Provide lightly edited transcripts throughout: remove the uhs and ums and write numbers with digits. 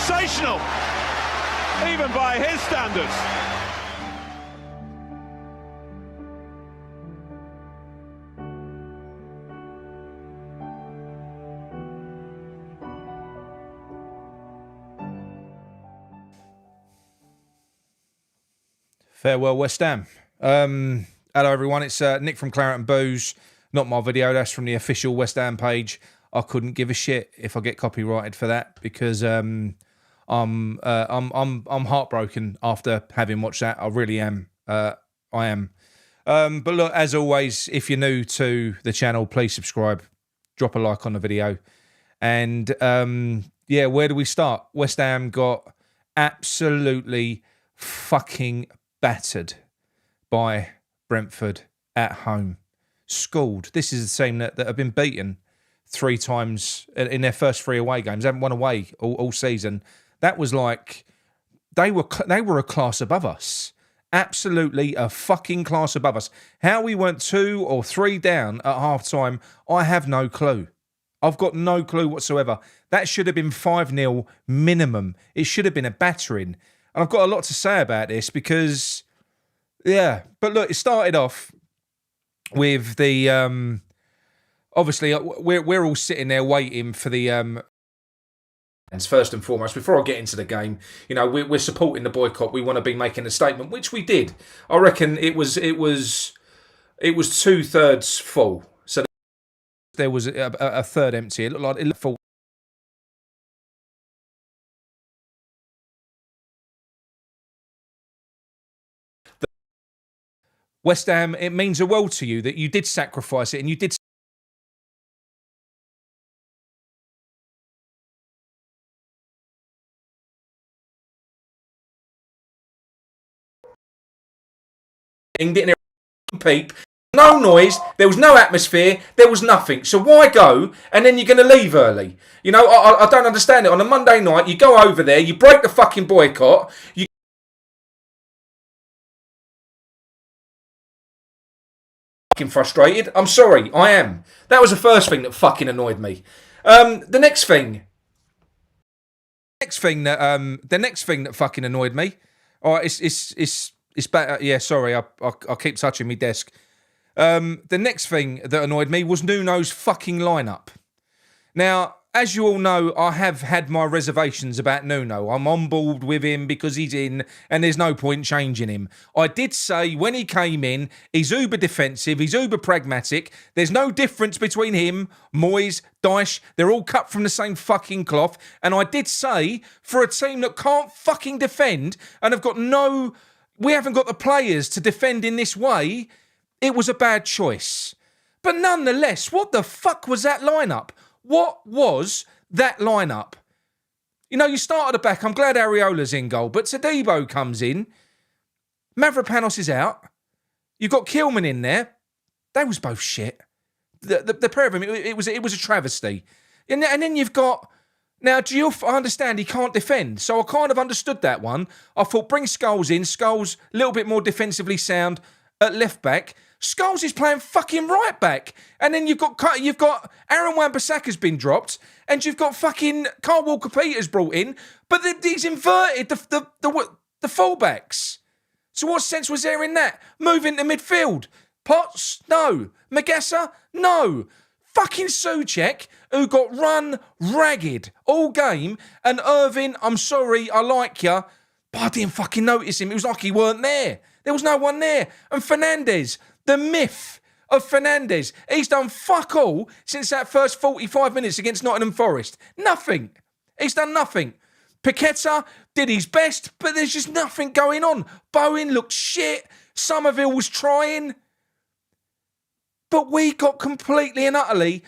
sensational, even by his standards. Farewell, West Ham. Hello, everyone. It's Nick from Claret and Booze. Not my video. That's from the official West Ham page. I couldn't give a shit if I get copyrighted for that because I'm heartbroken after having watched that. I really am. I am. But look, as always, if you're new to the channel, please subscribe. Drop a like on the video. And yeah, where do we start? West Ham got absolutely fucking battered by Brentford at home. Schooled. This is the team that have been beaten 3 times in their first 3 away games. They haven't won away all season. That was like they were a class above us. Absolutely a fucking class above us. How we went 2 or 3 down at half time, I have no clue. I've got no clue whatsoever. That should have been 5-0 minimum. It should have been a battering. And I've got a lot to say about this because, yeah. But look, it started off with the, obviously, we're all sitting there waiting for the, first and foremost, before I get into the game, you know, we're supporting the boycott. We want to be making a statement, which we did. I reckon it was 2/3 full. So there was a third empty. It looked full. West Ham, it means a world to you that you did sacrifice it and you did didn't peep, no noise, there was no atmosphere, there was nothing. So why go and then you're going to leave early? You know, I don't understand it. On a Monday night, you go over there, you break the fucking boycott, you frustrated. I'm sorry, I am. That was the first thing that fucking annoyed me. The next thing that fucking annoyed me. All right, it's better. Yeah, sorry, I keep touching my desk. The next thing that annoyed me was Nuno's fucking lineup. Now, as you all know, I have had my reservations about Nuno. I'm on board with him because he's in and there's no point changing him. I did say when he came in, he's uber defensive, he's uber pragmatic. There's no difference between him, Moyes, Dyche. They're all cut from the same fucking cloth. And I did say, for a team that can't fucking defend and have got we haven't got the players to defend in this way, it was a bad choice. But nonetheless, what the fuck was that lineup? What was that lineup? You know, you start at the back. I'm glad Areola's in goal, but Todibo comes in. Mavropanos is out. You've got Kilman in there. They was both shit. The pair of them, it was a travesty. And then you've got... Now, I understand he can't defend, so I kind of understood that one. I thought bring Scholes in. Scholes, a little bit more defensively sound at left back. Scholes is playing fucking right back. And then you've got Aaron Wan-Bissaka's been dropped, and you've got fucking Carl Walker-Peters brought in, but he's inverted the fullbacks. So what sense was there in that? Move into midfield. Potts? No. Magassa? No. Fucking Souček, who got run ragged all game, and Irving, I'm sorry, I like you, but I didn't fucking notice him. It was like he weren't there. There was no one there. And Fernandes, the myth of Fernandes, he's done fuck all since that first 45 minutes against Nottingham Forest. Nothing. He's done nothing. Paqueta did his best, but there's just nothing going on. Bowen looked shit. Somerville was trying. But we got completely and utterly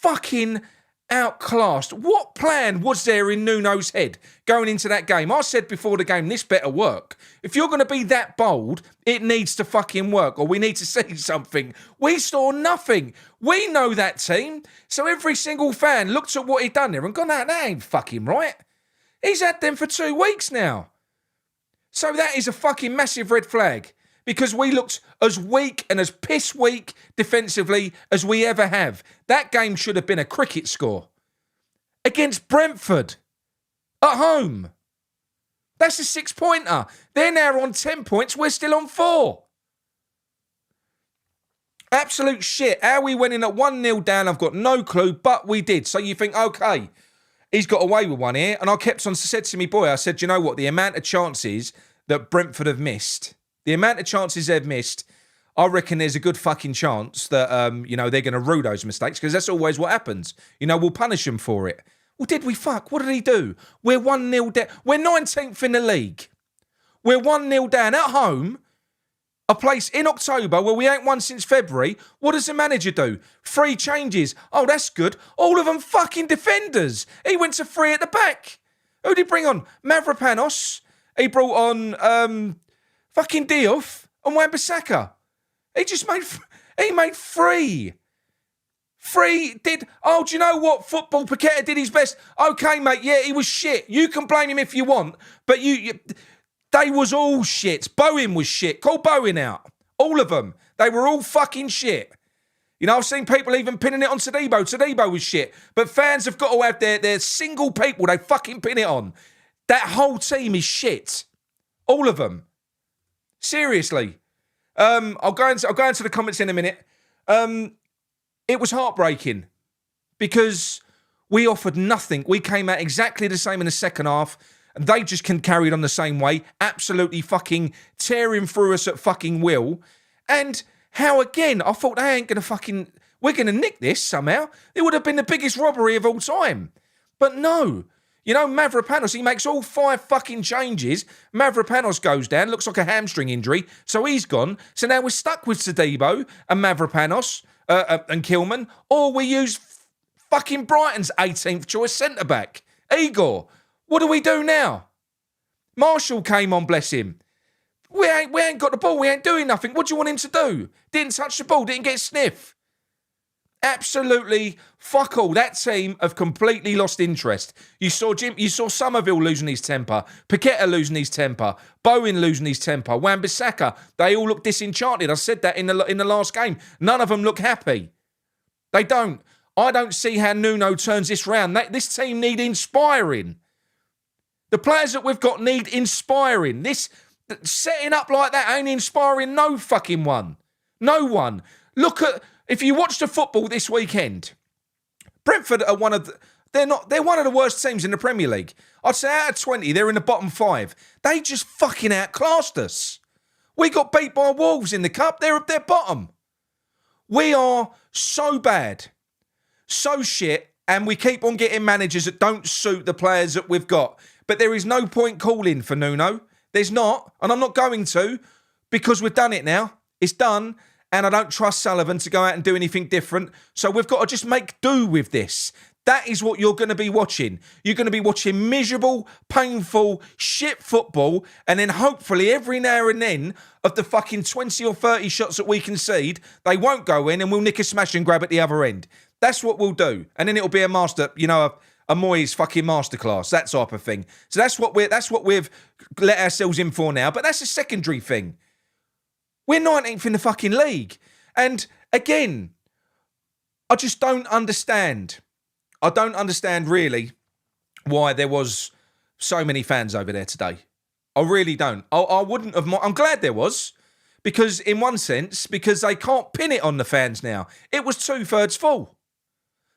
fucking outclassed. What plan was there in Nuno's head going into that game? I said before the game, this better work. If you're going to be that bold, it needs to fucking work, or we need to see something. We saw nothing. We know that team. So every single fan looked at what he'd done there and gone, nah, that ain't fucking right. He's had them for 2 weeks now. So that is a fucking massive red flag. Because we looked as weak and as piss weak defensively as we ever have. That game should have been a cricket score. Against Brentford. At home. That's a 6-pointer. They're now on 10 points. We're still on 4. Absolute shit. How we went in at 1-0 down, I've got no clue, but we did. So you think, okay, he's got away with one here. And I kept on, said to me boy, I said, you know what? The amount of chances that Brentford have missed, the amount of chances they've missed, I reckon there's a good fucking chance that, they're going to rue those mistakes, because that's always what happens. We'll punish them for it. Well, did we fuck? What did he do? We're 1-0 down. We're 19th in the league. We're 1-0 down at home. A place in October where we ain't won since February. What does the manager do? 3 changes. Oh, that's good. All of them fucking defenders. He went to 3 at the back. Who did he bring on? Mavropanos. He brought on fucking Diouf and Wan-Bissaka. He made 3. 3 did. Oh, do you know what? Football, Paqueta did his best. Okay, mate. Yeah, he was shit. You can blame him if you want, but they was all shit. Bowen was shit. Call Bowen out. All of them. They were all fucking shit. I've seen people even pinning it on Todibo. Todibo was shit. But fans have got to have their single people they fucking pin it on. That whole team is shit. All of them. Seriously. I'll go into the comments in a minute. It was heartbreaking because we offered nothing. We came out exactly the same in the second half. And they just can carry it on the same way, absolutely fucking tearing through us at fucking will. And how, again, I thought they ain't going to we're going to nick this somehow. It would have been the biggest robbery of all time. But no. Mavropanos, he makes all 5 fucking changes. Mavropanos goes down, looks like a hamstring injury, so he's gone. So now we're stuck with Todibo and Mavropanos and Kilman, or we use fucking Brighton's 18th choice centre-back, Igor. What do we do now? Marshall came on, bless him. We ain't got the ball. We ain't doing nothing. What do you want him to do? Didn't touch the ball. Didn't get a sniff. Absolutely fuck all. That team have completely lost interest. You saw Somerville losing his temper. Paqueta losing his temper. Bowen losing his temper. Wan-Bissaka. They all look disenchanted. I said that in the last game. None of them look happy. They don't. I don't see how Nuno turns this round. This team need inspiring. The players that we've got need inspiring. This setting up like that ain't inspiring no fucking one. No one. Look at, if you watch the football this weekend, Brentford are they're one of the worst teams in the Premier League. I'd say out of 20, they're in the bottom 5. They just fucking outclassed us. We got beat by Wolves in the cup. They're bottom. We are so bad, so shit, and we keep on getting managers that don't suit the players that we've got. But there is no point calling for Nuno. There's not, and I'm not going to, because we've done it now. It's done, and I don't trust Sullivan to go out and do anything different. So we've got to just make do with this. That is what you're going to be watching. You're going to be watching miserable, painful, shit football, and then hopefully every now and then of the fucking 20 or 30 shots that we concede, they won't go in and we'll nick a smash and grab at the other end. That's what we'll do. And then it'll be a master, a Moyes fucking masterclass, that type of thing. So that's what we've let ourselves in for now. But that's a secondary thing. We're 19th in the fucking league. And again, I just don't understand. I don't understand really why there was so many fans over there today. I really don't. I wouldn't have. I'm glad there was, because in one sense, because they can't pin it on the fans now. It was 2/3 full.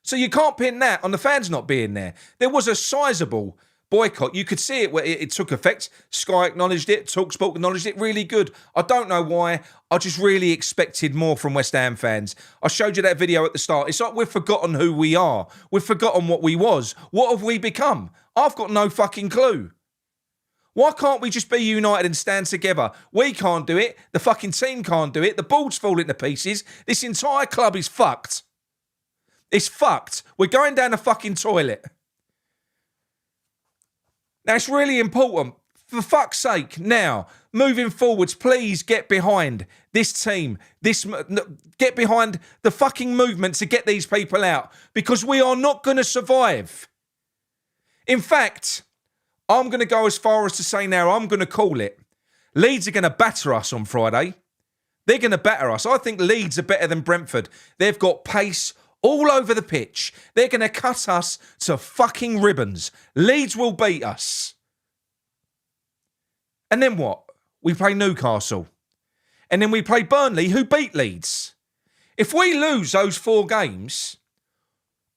So you can't pin that on the fans not being there. There was a sizable boycott. You could see it where it took effect. Sky acknowledged it. TalkSport acknowledged it. Really good. I don't know why. I just really expected more from West Ham fans. I showed you that video at the start. It's like we've forgotten who we are. We've forgotten what we was. What have we become? I've got no fucking clue. Why can't we just be united and stand together? We can't do it. The fucking team can't do it. The ball's falling to pieces. This entire club is fucked. It's fucked. We're going down the fucking toilet. Now, it's really important. For fuck's sake, now, moving forwards, please get behind this team. Get behind the fucking movement to get these people out, because we are not going to survive. In fact, I'm going to go as far as to say now, I'm going to call it. Leeds are going to batter us on Friday. They're going to batter us. I think Leeds are better than Brentford. They've got pace all over the pitch. They're going to cut us to fucking ribbons. Leeds will beat us. And then what? We play Newcastle. And then we play Burnley, who beat Leeds. If we lose those 4 games,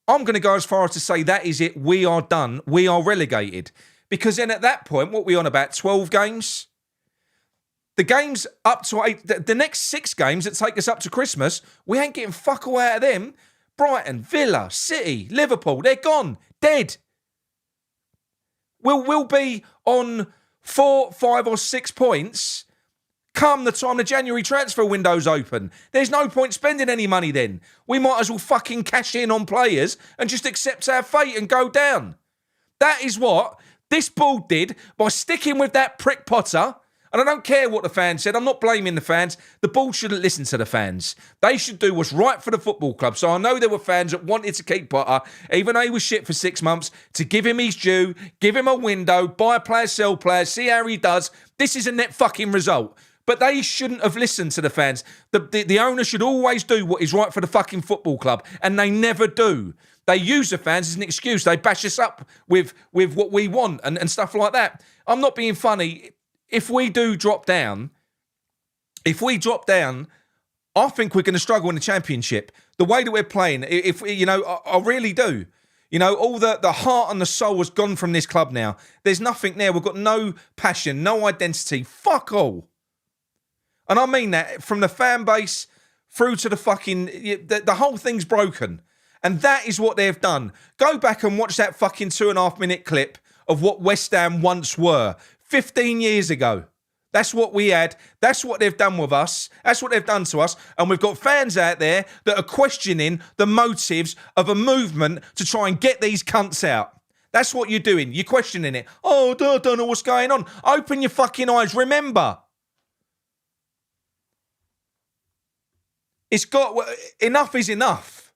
I'm going to go as far as to say that is it. We are done. We are relegated. Because then at that point, what are we on about? 12 games? The games up to 8, the next 6 games that take us up to Christmas, we ain't getting fuck all out of them. Brighton, Villa, City, Liverpool, they're gone. Dead. We'll be on 4, 5 or 6 points come the time the January transfer window's open. There's no point spending any money then. We might as well fucking cash in on players and just accept our fate and go down. That is what this board did by sticking with that prick Potter. And I don't care what the fans said. I'm not blaming the fans. The board shouldn't listen to the fans. They should do what's right for the football club. So I know there were fans that wanted to keep Potter, even though he was shit for 6 months, to give him his due, give him a window, buy players, sell players, see how he does. This is a net fucking result. But they shouldn't have listened to the fans. The owner should always do what is right for the fucking football club. And they never do. They use the fans as an excuse. They bash us up with what we want and stuff like that. I'm not being funny. If we do drop down, I think we're going to struggle in the Championship. The way that we're playing, I really do. You know, all the heart and the soul has gone from this club now. There's nothing there. We've got no passion, no identity. Fuck all. And I mean that from the fan base through to the fucking... The whole thing's broken. And that is what they've done. Go back and watch that fucking 2.5 minute clip of what West Ham once were. 15 years ago. That's what we had. That's what they've done with us. That's what they've done to us. And we've got fans out there that are questioning the motives of a movement to try and get these cunts out. That's what you're doing. You're questioning it. Oh, I don't know what's going on. Open your fucking eyes. Remember. Enough is enough.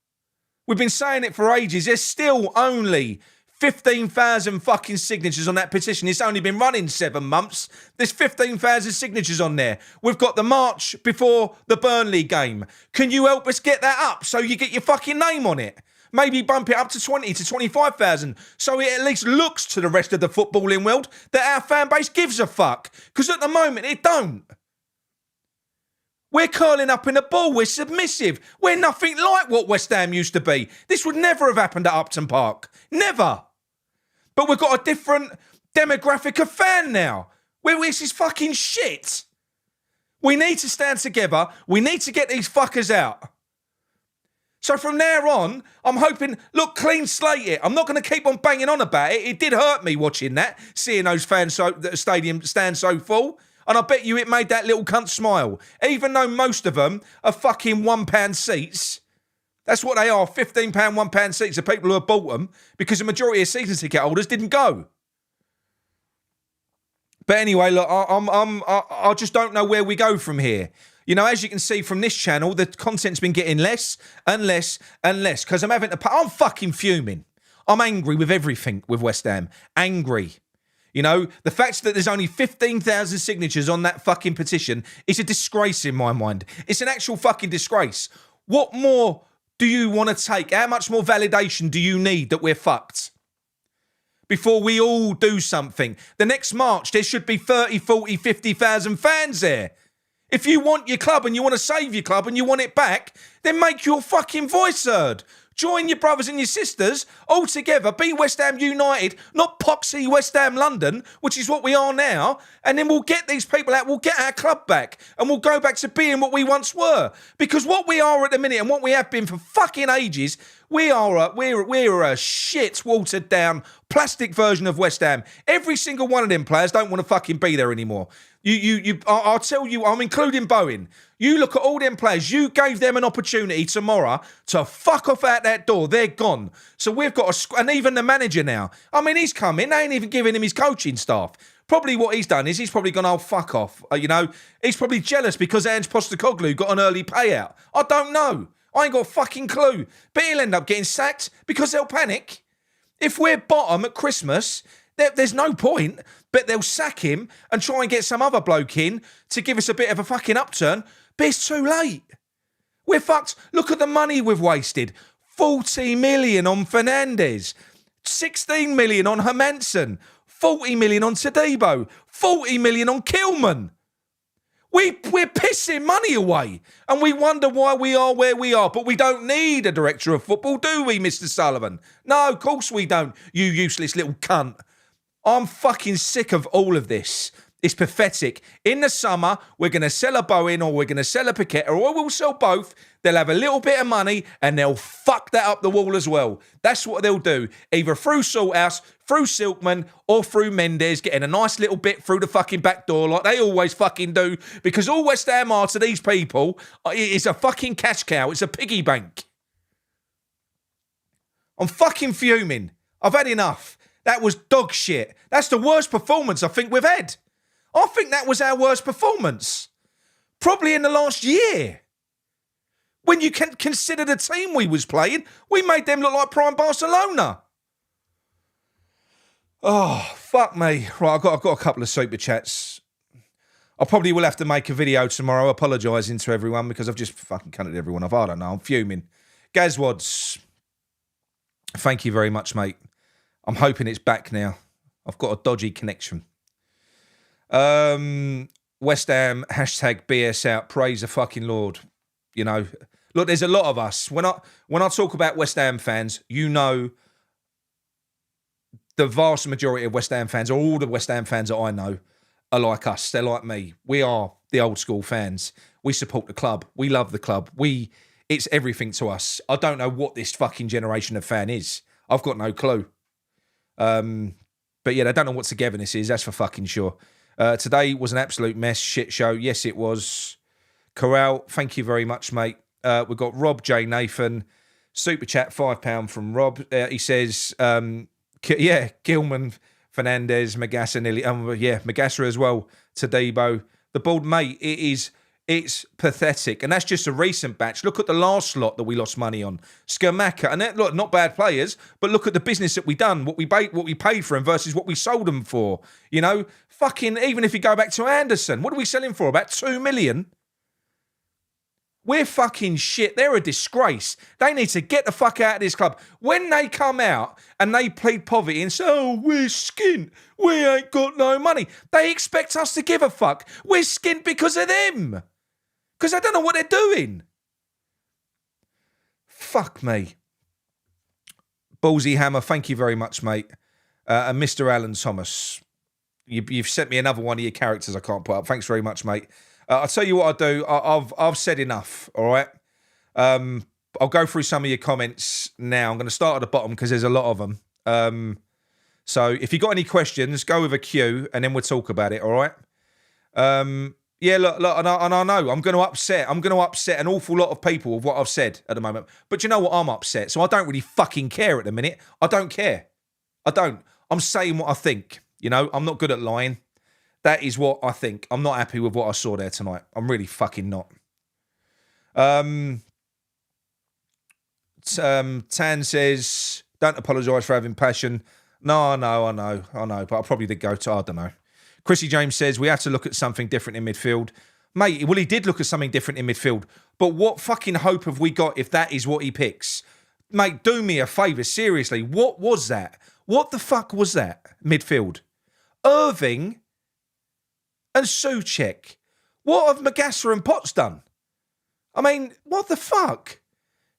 We've been saying it for ages. There's still only 15,000 fucking signatures on that petition. It's only been running 7 months. There's 15,000 signatures on there. We've got the march before the Burnley game. Can you help us get that up so you get your fucking name on it? Maybe bump it up to 20 to 25,000 so it at least looks to the rest of the footballing world that our fan base gives a fuck. Because at the moment, it don't. We're curling up in a ball. We're submissive. We're nothing like what West Ham used to be. This would never have happened at Upton Park. Never. But we've got a different demographic of fan now. This is fucking shit. We need to stand together. We need to get these fuckers out. So from there on, I'm hoping, look, clean slate it. I'm not going to keep on banging on about it. It did hurt me watching that, seeing those fans the stadium stand so full. And I bet you it made that little cunt smile. Even though most of them are fucking £1 seats. That's what they are, £15, £1 seats of people who have bought them because the majority of season ticket holders didn't go. But anyway, look, I just don't know where we go from here. You know, as you can see from this channel, the content's been getting less and less and less because I'm fucking fuming. I'm angry with everything with West Ham. Angry. You know, the fact that there's only 15,000 signatures on that fucking petition is a disgrace in my mind. It's an actual fucking disgrace. What more do you want to take? How much more validation do you need that we're fucked? Before we all do something. The next March, there should be 30, 40, 50,000 fans there. If you want your club and you want to save your club and you want it back, then make your fucking voice heard. Join your brothers and your sisters all together. Be West Ham United, not poxy West Ham London, which is what we are now. And then we'll get these people out. We'll get our club back. And we'll go back to being what we once were. Because what we are at the minute and what we have been for fucking ages, we're a shit, watered down, plastic version of West Ham. Every single one of them players don't want to fucking be there anymore. I'll tell you, I'm including Bowen. You look at all them players, you gave them an opportunity tomorrow to fuck off out that door. They're gone. So we've got and even the manager now. I mean, he's come in. They ain't even giving him his coaching staff. Probably what he's done is he's probably gone, oh, fuck off. He's probably jealous because Ange Postecoglou got an early payout. I don't know. I ain't got a fucking clue. But he'll end up getting sacked because they'll panic. If we're bottom at Christmas, there's no point, but they'll sack him and try and get some other bloke in to give us a bit of a fucking upturn. But it's too late. We're fucked. Look at the money we've wasted. 40 million on Fernandes, 16 million on Hermansen, 40 million on Todibo, 40 million on Kilman. We're pissing money away and we wonder why we are where we are. But we don't need a director of football, do we, Mr. Sullivan? No, of course we don't, you useless little cunt. I'm fucking sick of all of this. It's pathetic. In the summer, we're going to sell a Bowen or we're going to sell a Paqueta, or we'll sell both. They'll have a little bit of money and they'll fuck that up the wall as well. That's what they'll do. Either through Salthouse, through Silkman, or through Mendes, getting a nice little bit through the fucking back door like they always fucking do. Because all West Ham are to these people is a fucking cash cow. It's a piggy bank. I'm fucking fuming. I've had enough. That was dog shit. That's the worst performance I think we've had. I think that was our worst performance. Probably in the last year. When you can consider the team we was playing, we made them look like prime Barcelona. Oh, fuck me. Right, I've got a couple of super chats. I probably will have to make a video tomorrow apologising to everyone because I've just fucking cunted everyone off. I don't know, I'm fuming. Gazwads, thank you very much, mate. I'm hoping it's back now. I've got a dodgy connection. West Ham, hashtag BS out, praise the fucking Lord. You know, look, there's a lot of us. When I talk about West Ham fans, you know the vast majority of West Ham fans, or all the West Ham fans that I know, are like us. They're like me. We are the old school fans. We support the club. We love the club. It's everything to us. I don't know what this fucking generation of fan is. I've got no clue. But yeah, they don't know what togetherness is, that's for fucking sure. Today was an absolute mess, shit show. Yes, it was. Corral, thank you very much, mate. We've got Rob J. Nathan, super chat, £5 from Rob. He says, Gilman, Fernandes, Magassa nearly, Magassa as well, Todibo. The bald mate, it's pathetic. And that's just a recent batch. Look at the last lot that we lost money on. Skamaka. And look, not bad players, but look at the business that we done, what we paid for them versus what we sold them for. You know, fucking, even if you go back to Anderson, what are we selling for? About 2 million? We're fucking shit. They're a disgrace. They need to get the fuck out of this club. When they come out and they plead poverty and say, oh, we're skint, we ain't got no money, they expect us to give a fuck. We're skint because of them. Because I don't know what they're doing. Fuck me. Ballsy Hammer, thank you very much, mate. And Mr. Alan Thomas, you've sent me another one of your characters I can't put up. Thanks very much, mate. I'll tell you what I'll do. I've said enough, all right? I'll go through some of your comments now. I'm going to start at the bottom because there's a lot of them. So if you've got any questions, go with a Q and then we'll talk about it, all right? Yeah, look, and I know I'm going to upset an awful lot of people with what I've said at the moment. But you know what? I'm upset, so I don't really fucking care at the minute. I don't care. I don't. I'm saying what I think. You know, I'm not good at lying. That is what I think. I'm not happy with what I saw there tonight. I'm really fucking not. Tan says, don't apologise for having passion. No, I know. But I probably did go to, I don't know. Chrissy James says, we have to look at something different in midfield. Mate, well, he did look at something different in midfield. But what fucking hope have we got if that is what he picks? Mate, do me a favour, seriously. What was that? What the fuck was that? Midfield. Irving and Souček. What have Magassa and Potts done? I mean, what the fuck?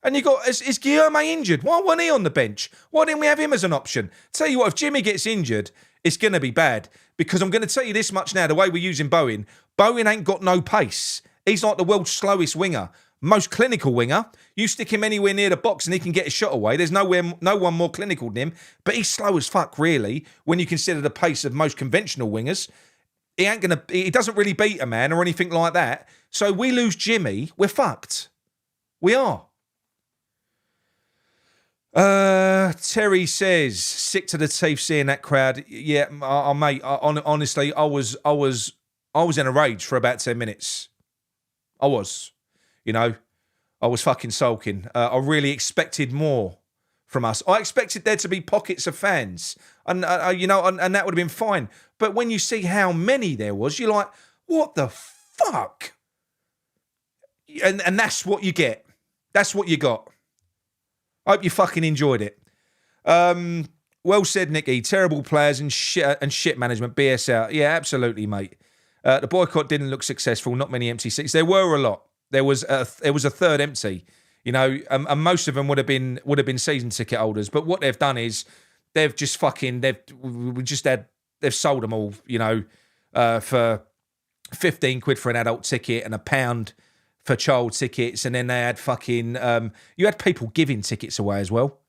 And you got, is Guillaume injured? Why wasn't he on the bench? Why didn't we have him as an option? Tell you what, if Jimmy gets injured, it's going to be bad. Because I'm going to tell you this much now, the way we're using Bowen ain't got no pace. He's like the world's slowest winger. Most clinical winger. You stick him anywhere near the box and he can get a shot away. There's no one more clinical than him. But he's slow as fuck, really, when you consider the pace of most conventional wingers. He doesn't really beat a man or anything like that. So we lose Jimmy, we're fucked. We are. Terry says, sick to the teeth seeing that crowd. Yeah, mate, honestly, I was in a rage for about 10 minutes. I was. You know, I was fucking sulking. I really expected more from us. I expected there to be pockets of fans, and you know, and that would have been fine. But when you see how many there was, you're like, what the fuck? And that's what you get. That's what you got. I hope you fucking enjoyed it. Well said, Nicky. Terrible players and shit management. BS out. Yeah, absolutely, mate. The boycott didn't look successful. Not many empty seats. There were a lot. There was a third empty. You know, and most of them would have been season ticket holders. But what they've done is they've sold them all. You know, for £15 for an adult ticket and £1 for child tickets, and then they had fucking you had people giving tickets away as well.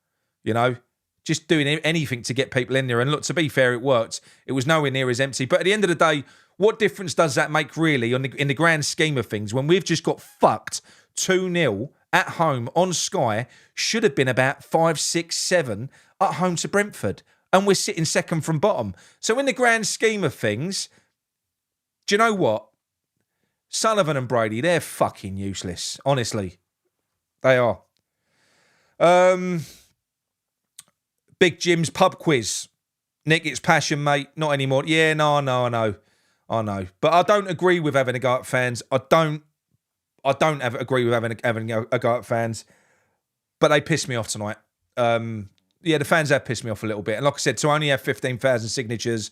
You know, just doing anything to get people in there. And look, to be fair, it worked. It was nowhere near as empty. But at the end of the day, what difference does that make really in the grand scheme of things when we've just got fucked 2-0 at home on Sky? Should have been about 5, 6, 7 at home to Brentford, and we're sitting second from bottom. So in the grand scheme of things, do you know what? Sullivan and Brady, they're fucking useless. Honestly, they are. Big Jim's pub quiz. Nick, it's passion, mate. Not anymore. Yeah, no, I know. But I don't agree with having a go at fans. I don't agree with having a go at fans. But they pissed me off tonight. Yeah, the fans have pissed me off a little bit. And like I said, to only have 15,000 signatures,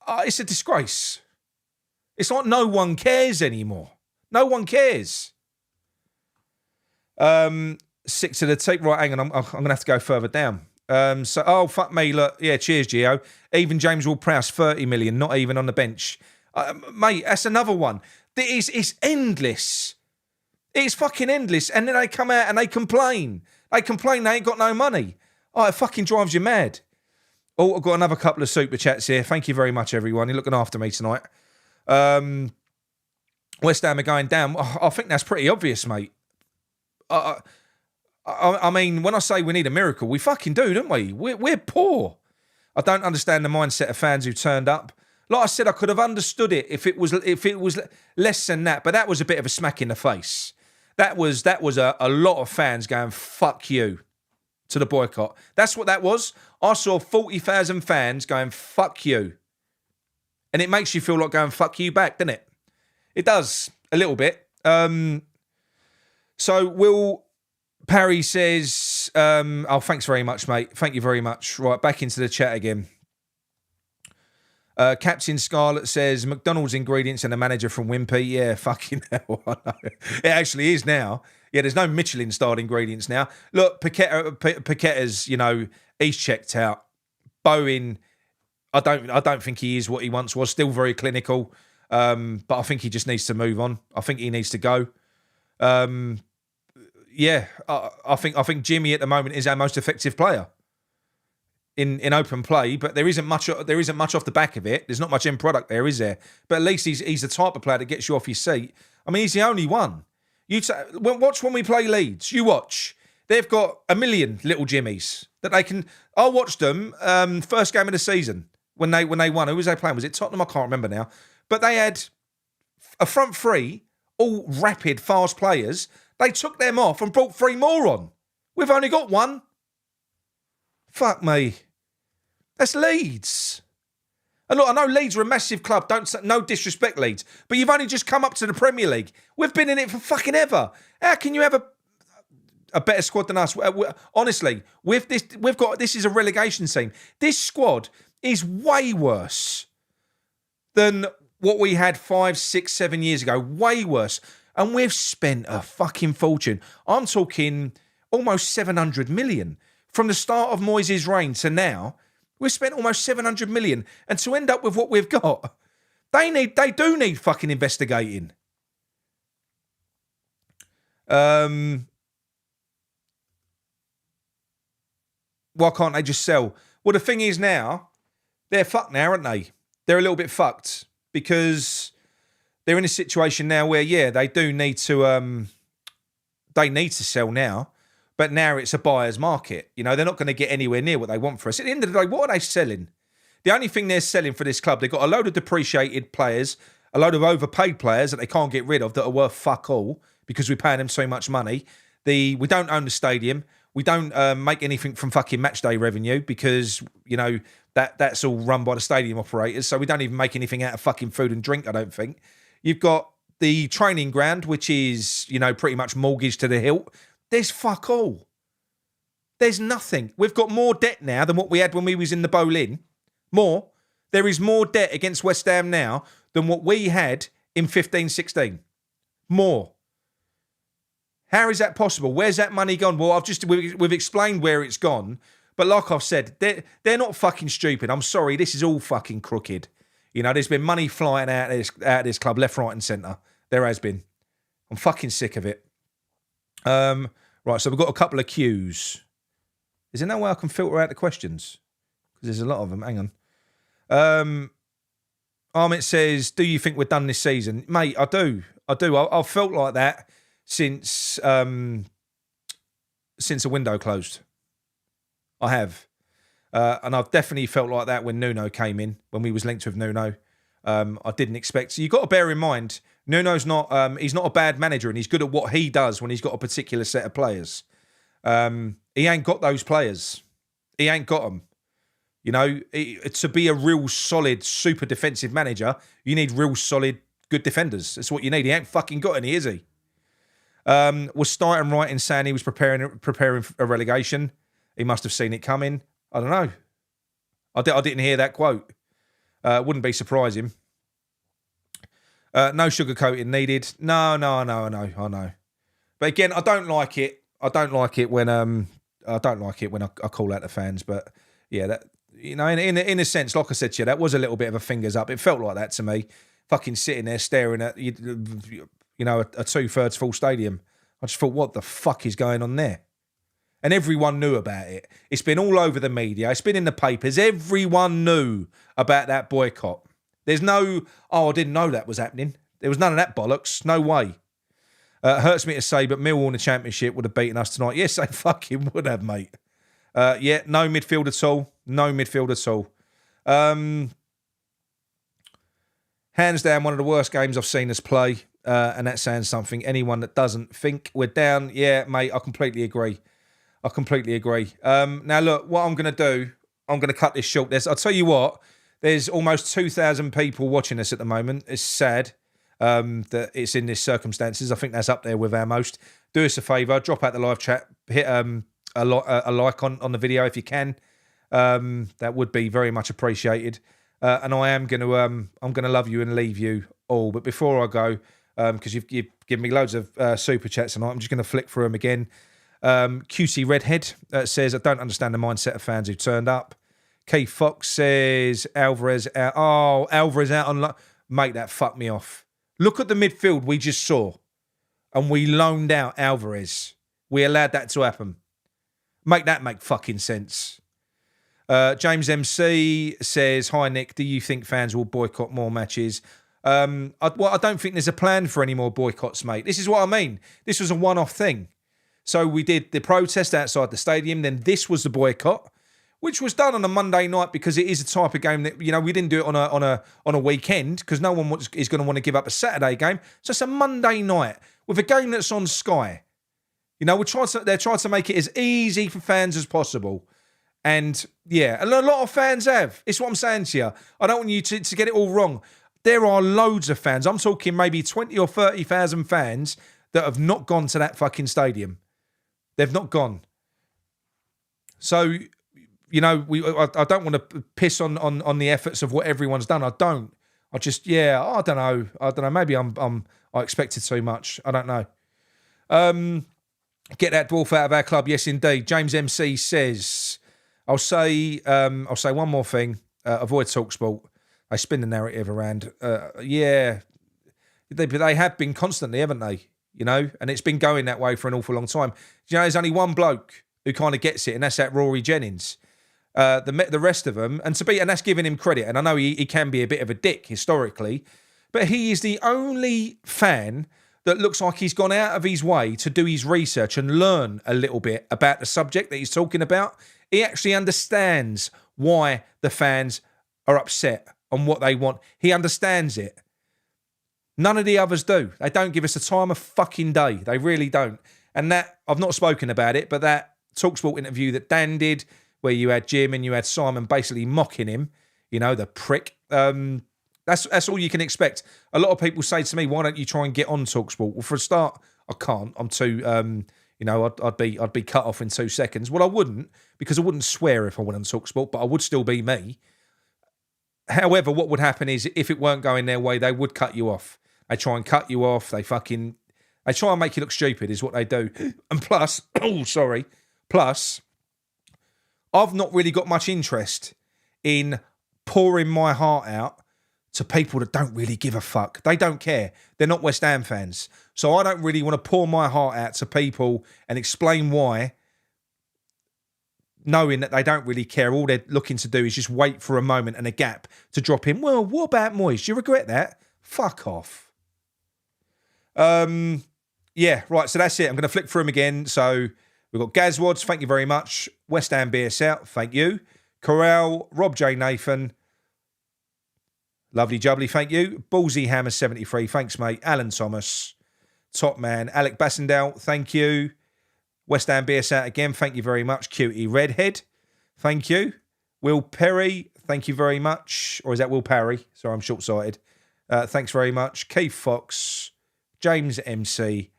it's a disgrace. It's like no one cares anymore. No one cares. Sick to the teeth. Right, hang on. I'm going to have to go further down. Fuck me. Look, yeah, cheers, Gio. Even James Ward-Prowse, 30 million, not even on the bench. Mate, that's another one. It's endless. It's fucking endless. And then they come out and they complain. They complain they ain't got no money. Oh, it fucking drives you mad. Oh, I've got another couple of super chats here. Thank you very much, everyone. You're looking after me tonight. West Ham are going down. I think that's pretty obvious, mate. I mean, when I say we need a miracle, we fucking do, don't we? We're poor. I don't understand the mindset of fans who turned up. Like I said, I could have understood it if it was less than that, but that was a bit of a smack in the face. That was a lot of fans going, fuck you, to the boycott. That's what that was. I saw 40,000 fans going, fuck you. And it makes you feel like going, fuck you back, doesn't it? It does, a little bit. So Will Parry says, thanks very much, mate. Thank you very much. Right, back into the chat again. Captain Scarlett says, McDonald's ingredients and a manager from Wimpy. Yeah, fucking hell. I know. It actually is now. Yeah, there's no Michelin-starred ingredients now. Look, Paqueta's, you know, he's checked out. Bowen, I don't think he is what he once was. Still very clinical. But I think he just needs to move on. I think he needs to go. Yeah, I think Jimmy at the moment is our most effective player in open play, but there isn't much off the back of it. There's not much end product there, is there? But at least he's the type of player that gets you off your seat. I mean, he's the only one. Watch when we play Leeds. You watch. They've got a million little Jimmies that they can. I watched them first game of the season when they won. Who was they playing? Was it Tottenham? I can't remember now. But they had a front three, all rapid, fast players. They took them off and brought 3 more on. We've only got 1. Fuck me. That's Leeds. And look, I know Leeds are a massive club. No disrespect, Leeds. But you've only just come up to the Premier League. We've been in it for fucking ever. How can you have a better squad than us? Honestly, this is a relegation team. This squad is way worse than what we had 5, 6, 7 years ago. Way worse. And we've spent a fucking fortune. I'm talking almost 700 million. From the start of Moyes' reign to now, we've spent almost 700 million. And to end up with what we've got, they do need fucking investigating. Why can't they just sell? Well, the thing is now, they're fucked now, aren't they? They're a little bit fucked because they're in a situation now where, yeah, they do need to sell now, but now it's a buyer's market. You know, they're not going to get anywhere near what they want for us. At the end of the day, what are they selling? The only thing they're selling for this club, they've got a load of depreciated players, a load of overpaid players that they can't get rid of that are worth fuck all because we're paying them so much money. We don't own the stadium. We don't make anything from fucking match day revenue because, you know, that's all run by the stadium operators. So we don't even make anything out of fucking food and drink, I don't think. You've got the training ground, which is, you know, pretty much mortgaged to the hilt. There's fuck all. There's nothing. We've got more debt now than what we had when we was in the Boleyn. More. There is more debt against West Ham now than what we had in 15-16. More. How is that possible? Where's that money gone? Well, we've explained where it's gone. But like I've said, they're not fucking stupid. I'm sorry, this is all fucking crooked. You know, there's been money flying out of this club, left, right and centre. There has been. I'm fucking sick of it. Right, so we've got a couple of cues. Is there no way I can filter out the questions? Because there's a lot of them. Hang on. Amit says, do you think we're done this season? Mate, I do. I've felt like that since the window closed. I have. And I've definitely felt like that when Nuno came in, when we was linked with Nuno. I didn't expect. So you've got to bear in mind, Nuno's not, he's not a bad manager and he's good at what he does when he's got a particular set of players. He ain't got those players. He ain't got them. You know, to be a real solid, super defensive manager, you need real solid, good defenders. That's what you need. He ain't fucking got any, is he? Was Stein right in saying he was preparing a relegation? He must have seen it coming. I don't know. I didn't hear that quote. Wouldn't be surprising. No sugarcoating needed. No. I know. But again, I don't like it. I don't like it when I call out the fans. But yeah, that, you know, in a sense, like I said to you, that was a little bit of a fingers up. It felt like that to me. Fucking sitting there staring at you know, a 2/3 full stadium. I just thought, what the fuck is going on there? And everyone knew about it. It's been all over the media. It's been in the papers. Everyone knew about that boycott. There's no, I didn't know that was happening. There was none of that bollocks. No way. Hurts me to say, but Millwall in the Championship would have beaten us tonight. Yes, they fucking would have, mate. Yeah, no midfield at all. No midfield at all. Hands down, one of the worst games I've seen us play. And that's saying something. Anyone that doesn't think we're down, yeah, mate, I completely agree. Now, look, what I'm going to do, I'm going to cut this short. I'll tell you what, there's almost 2,000 people watching us at the moment. It's sad that it's in these circumstances. I think that's up there with our most. Do us a favour, drop out the live chat, hit a like on the video if you can. That would be very much appreciated. And I'm going to love you and leave you all. But before I go, because you've given me loads of super chats tonight, I'm just going to flick through them again. QC Redhead says, I don't understand the mindset of fans who turned up. Keith Fox says, Alvarez out. Oh, Alvarez out on... Mate, that fucked me off. Look at the midfield we just saw. And we loaned out Alvarez. We allowed that to happen. Make that make fucking sense. James MC says, hi, Nick. Do you think fans will boycott more matches? I don't think there's a plan for any more boycotts, mate. This is what I mean. This was a one-off thing. So we did the protest outside the stadium. Then this was the boycott, which was done on a Monday night because it is a type of game that, you know, we didn't do it on a weekend because no one is going to want to give up a Saturday game. So it's a Monday night with a game that's on Sky. You know, they're trying to make it as easy for fans as possible. And yeah, a lot of fans have. It's what I'm saying to you. I don't want you to get it all wrong. There are loads of fans. I'm talking maybe 20 or 30,000 fans that have not gone to that fucking stadium. They've not gone. So, you know, I don't want to piss on the efforts of what everyone's done. I don't. I just, yeah, I don't know. Maybe I expected too much. I don't know. Get that dwarf out of our club. Yes, indeed. James MC says, I'll say one more thing. Avoid TalkSport. They spin the narrative around. Yeah, they have been constantly, haven't they? You know, and it's been going that way for an awful long time. You know, there's only one bloke who kind of gets it, and that's that Rory Jennings. The rest of them, and that's giving him credit. And I know he can be a bit of a dick historically, but he is the only fan that looks like he's gone out of his way to do his research and learn a little bit about the subject that he's talking about. He actually understands why the fans are upset and what they want. He understands it. None of the others do. They don't give us the time of fucking day. They really don't. And that, I've not spoken about it, but that TalkSport interview that Dan did, where you had Jim and you had Simon basically mocking him, you know, the prick. That's all you can expect. A lot of people say to me, why don't you try and get on TalkSport? Well, for a start, I can't. I'm too, You know, I'd be cut off in 2 seconds. Well, I wouldn't, because I wouldn't swear if I went on TalkSport, but I would still be me. However, what would happen is if it weren't going their way, they would cut you off. They try and cut you off. They try and make you look stupid is what they do. And plus, plus, I've not really got much interest in pouring my heart out to people that don't really give a fuck. They don't care. They're not West Ham fans. So I don't really want to pour my heart out to people and explain why, knowing that they don't really care. All they're looking to do is just wait for a moment and a gap to drop in. Well, what about Moyes? Do you regret that? Fuck off. Yeah, right, so that's it. I'm going to flick through them again. So we've got Gazwads, thank you very much. West Ham BS out, thank you. Corral, Rob J. Nathan, lovely jubbly, thank you. Ballsy Hammer 73, thanks mate. Alan Thomas, top man. Alec Bassendale, thank you. West Ham BS out again, thank you very much. Cutie Redhead, thank you. Will Perry, thank you very much. Or is that Will Parry? Sorry, I'm short-sighted. Thanks very much. Keith Fox, James MC,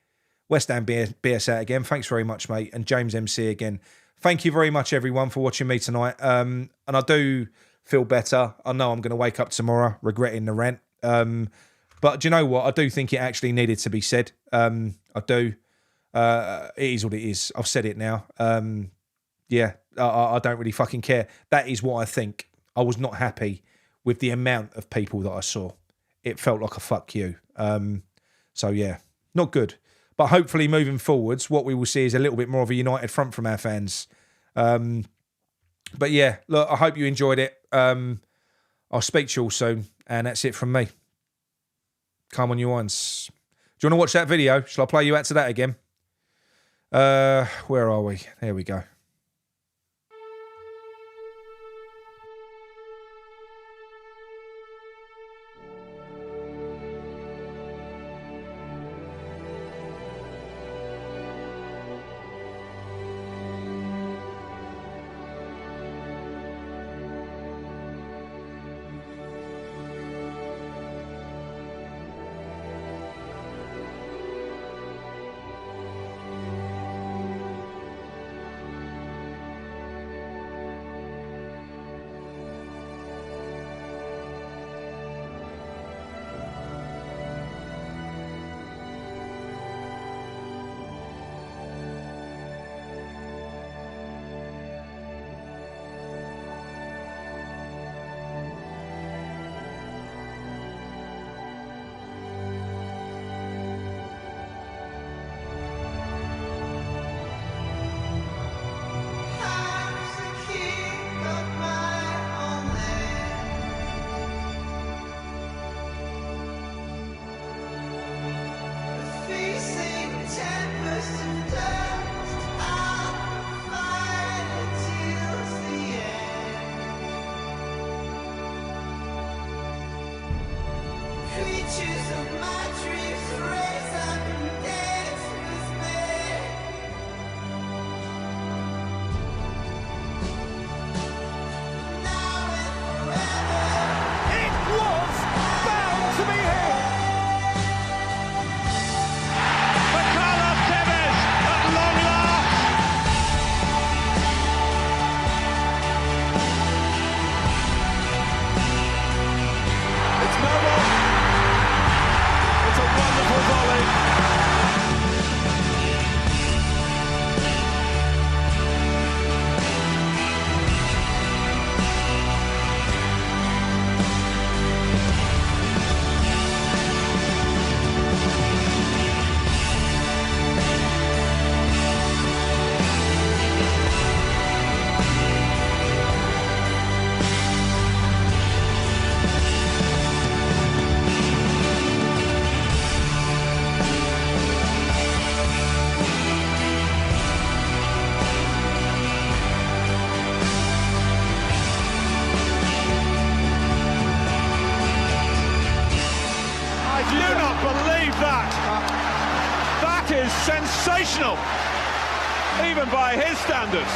West Ham BS out again. Thanks very much, mate. And James MC again. Thank you very much, everyone, for watching me tonight. And I do feel better. I know I'm going to wake up tomorrow regretting the rant. But do you know what? I do think it actually needed to be said. I do. It is what it is. I've said it now. Yeah, I don't really fucking care. That is what I think. I was not happy with the amount of people that I saw. It felt like a fuck you. So, yeah, not good. But hopefully moving forwards, what we will see is a little bit more of a united front from our fans. But, yeah, look, I hope you enjoyed it. I'll speak to you all soon. And that's it from me. Come on, you ones. Do you want to watch that video? Shall I play you out to that again? Where are we? There we go. That is sensational, even by his standards.